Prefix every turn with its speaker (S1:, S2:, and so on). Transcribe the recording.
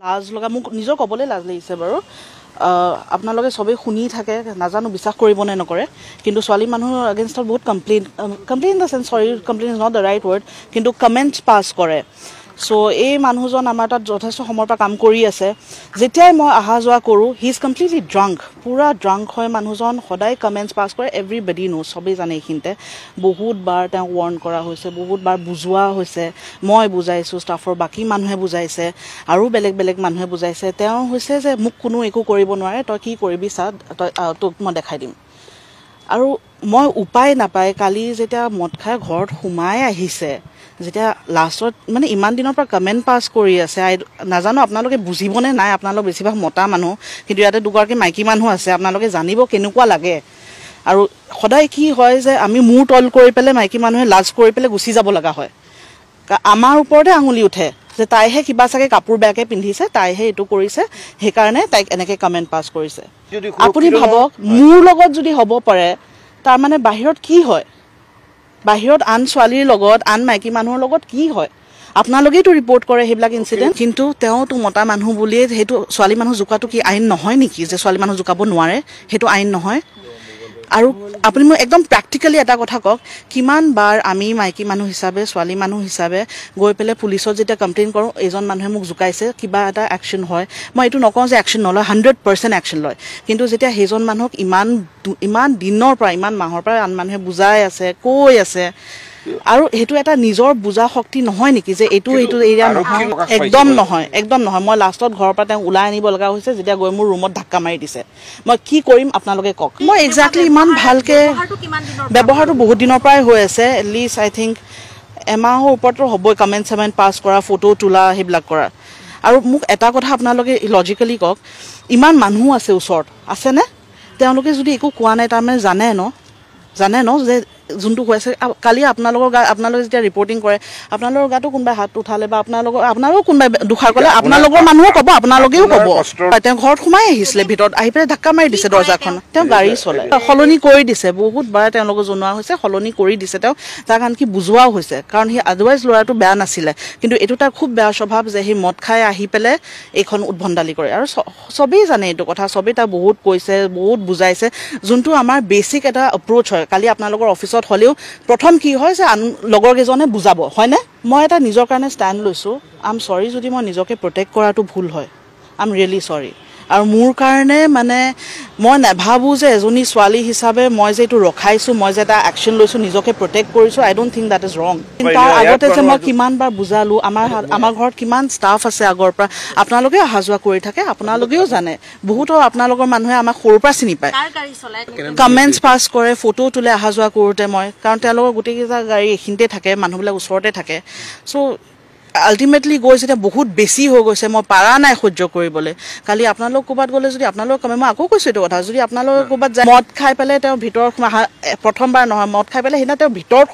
S1: লাজ লগা মোক নিজৰ ক'বলৈ লাজ লাগিছে বাৰু আপোনালোকে সবেই শুনি থাকে নাজানো বিশ্বাস কৰিব নে নকৰে কিন্তু ছোৱালী মানুহৰ এগেইনষ্টত বহুত কমপ্লেইন ইন দ্য চেন্স সৰি complain is not the right word কিন্তু কমেণ্টছ পাছ কৰে সো এই মানুহজন আমাৰ তাত যথেষ্ট সময়ৰ পৰা কাম কৰি আছে যেতিয়াই মই অহা যোৱা কৰোঁ হি ইজ কমপ্লিটলি ড্ৰাংক পুৰা ড্ৰাংক হয় মানুহজন সদায় কমেণ্টছ পাছ কৰে এভৰিবডি নো সবেই জানে এইখিনিতে বহুতবাৰ তেওঁক ৱাৰ্ণ কৰা হৈছে বহুতবাৰ বুজোৱা হৈছে মই বুজাইছোঁ ষ্টাফৰ বাকী মানুহে বুজাইছে আৰু বেলেগ বেলেগ মানুহে বুজাইছে তেওঁ হৈছে যে মোক কোনো একো কৰিব নোৱাৰে তই কি কৰিবি চা তোক মই দেখাই দিম আৰু মই উপায় নাপায় কালি যেতিয়া মদ খাই ঘৰত সোমাই আহিছে যেতিয়া লাষ্টত মানে ইমান দিনৰ পৰা কমেণ্ট পাছ কৰি আছে নাজানো আপোনালোকে বুজিবনে নাই আপোনালোক বেছিভাগ মতা মানুহ কিন্তু ইয়াতে দুগৰাকী মাইকী মানুহ আছে আপোনালোকে জানিব কেনেকুৱা লাগে আৰু সদায় কি হয় যে আমি মূৰ তল কৰি পেলাই মাইকী মানুহে লাজ কৰি পেলাই গুচি যাব লগা হয় আমাৰ ওপৰতে আঙুলি উঠে যে তাইহে কিবা চাগে কাপোৰ বেয়াকৈ পিন্ধিছে তাইহে এইটো কৰিছে সেইকাৰণে তাইক এনেকৈ কমেণ্ট পাছ কৰিছে আপুনি ভাবক মোৰ লগত যদি হ'ব পাৰে তাৰমানে বাহিৰত কি হয় বাহিৰত আন ছোৱালীৰ লগত আন মাইকী মানুহৰ লগত কি হয় আপোনালোকেইতো ৰিপৰ্ট কৰে সেইবিলাক ইনচিডেণ্ট কিন্তু তেওঁতো মতা মানুহ বুলিয়ে সেইটো ছোৱালী মানুহ জোকাটো কি আইন নহয় নেকি যে ছোৱালী মানুহ জোকাব নোৱাৰে সেইটো আইন নহয় আৰু আপুনি মোক একদম প্ৰেক্টিকেলি এটা কথা কওক কিমান বাৰ আমি মাইকী মানুহ হিচাপে ছোৱালী মানুহ হিচাপে গৈ পেলাই পুলিচত যেতিয়া কমপ্লেইন কৰোঁ এজন মানুহে মোক জোকাইছে কিবা এটা একশ্যন হয় মই এইটো নকওঁ যে একশ্যন নলয় 100% একশ্যন লয় কিন্তু যেতিয়া সেইজন মানুহক ইমান দিনৰ পৰা ইমান মাহৰ পৰা আন মানুহে বুজাই আছে কৈ আছে আৰু সেইটো এটা নিজৰ বুজা শক্তি নহয় নেকি যে এইটো এৰিয়া নহয় একদম নহয় মই লাষ্টত ঘৰৰ পৰা তেওঁ ওলাই আনিব লগা হৈছে যেতিয়া গৈ মোৰ ৰুমত ধাক্কা মাৰি দিছে মই কি কৰিম আপোনালোকে কওক মই এক্সেক্টলি ইমান ভালকৈ ব্যৱহাৰটো বহুত দিনৰ পৰাই হৈ আছে এটলিষ্ট আই থিংক এমাহৰ ওপৰতো হ'বই কমেণ্ট পাছ কৰা ফটো তোলা সেইবিলাক কৰা আৰু মোক এটা কথা আপোনালোকে লজিকেলি কওক ইমান মানুহ আছে ওচৰত আছেনে তেওঁলোকে যদি একো কোৱা নাই তাৰমানে জানে ন যে যোনটো হৈ আছে কালি আপোনালোকে যেতিয়া ৰিপৰ্টিং কৰে আপোনালোকৰ গাতো কোনোবাই হাত উঠালে বা আপোনালোকেও কোনোবাই দুখাৰ ক'লে আপোনালোকৰ মানুহো ক'ব আপোনালোকেও ক'ব তেওঁ ঘৰত সোমাই আহিছিলে ভিতৰত আহি পেলাই ধাক্কা মাৰি দিছে দৰ্জাখন তেওঁ গাড়ী চলাই সলনি কৰি দিছে বহুতবাৰ তেওঁলোকক জনোৱা হৈছে সলনি কৰি দিছে তেওঁ তাক আনকি বুজোৱাও হৈছে কাৰণ সি আদাৰৱাইজ ল'ৰাটো বেয়া নাছিলে কিন্তু এইটো তাৰ খুব বেয়া স্বভাৱ যে সি মদ খাই আহি পেলাই এইখন উদ্ভণ্ডালি কৰে আৰু চবেই জানে এইটো কথা চবেই তাক বহুত কৈছে বহুত বুজাইছে যোনটো আমাৰ বেছিক এটা এপ্ৰ'চ হয় কালি আপোনালোকৰ অফিচত হলেও প্ৰথম কি হয় যে লগৰ কেজনে বুজাব হয়নে মই এটা নিজৰ কাৰণে ষ্টেণ্ড লৈছোঁ আই এম চৰি যদি মই নিজকে প্ৰটেক্ট কৰাটো ভুল হয় আই এম ৰিয়েলি চৰি আৰু মোৰ কাৰণে মানে মই নাভাবোঁ যে এজনী ছোৱালী হিচাপে মই যে এইটো ৰখাইছোঁ মই যে এটা একশ্যন লৈছোঁ নিজকে প্ৰটেক্ট কৰিছোঁ আই ডোণ্ট থিংক দেট ইজ ৰং তাৰ আগতে যে মই কিমানবাৰ বুজালোঁ আমাৰ ঘৰত কিমান ষ্টাফ আছে আগৰ পৰা আপোনালোকে অহা যোৱা কৰি থাকে আপোনালোকেও জানে বহুতো আপোনালোকৰ মানুহে আমাক সৰুৰ পৰা চিনি পায় কমেণ্টছ পাছ কৰে ফটো তোলে অহা যোৱা কৰোঁতে মই কাৰণ তেওঁলোকৰ গোটেইকেইটা গাড়ী এইখিনিতে থাকে মানুহবিলাক ওচৰতে থাকে চ' আল্টিমেটলি গৈ যেতিয়া বহুত বেছি হৈ গৈছে মই পাৰা নাই সহ্য কৰিবলৈ কালি আপোনালোক ক'ৰবাত গ'লে যদি আপোনালোক কমে মই আকৌ কৈছোঁ এইটো কথা যদি আপোনালোক ক'ৰবাত যায় মদ খাই পেলাই তেওঁ ভিতৰত প্ৰথমবাৰ নহয় মদ খাই পেলাই সেইদিনা তেওঁ ভিতৰত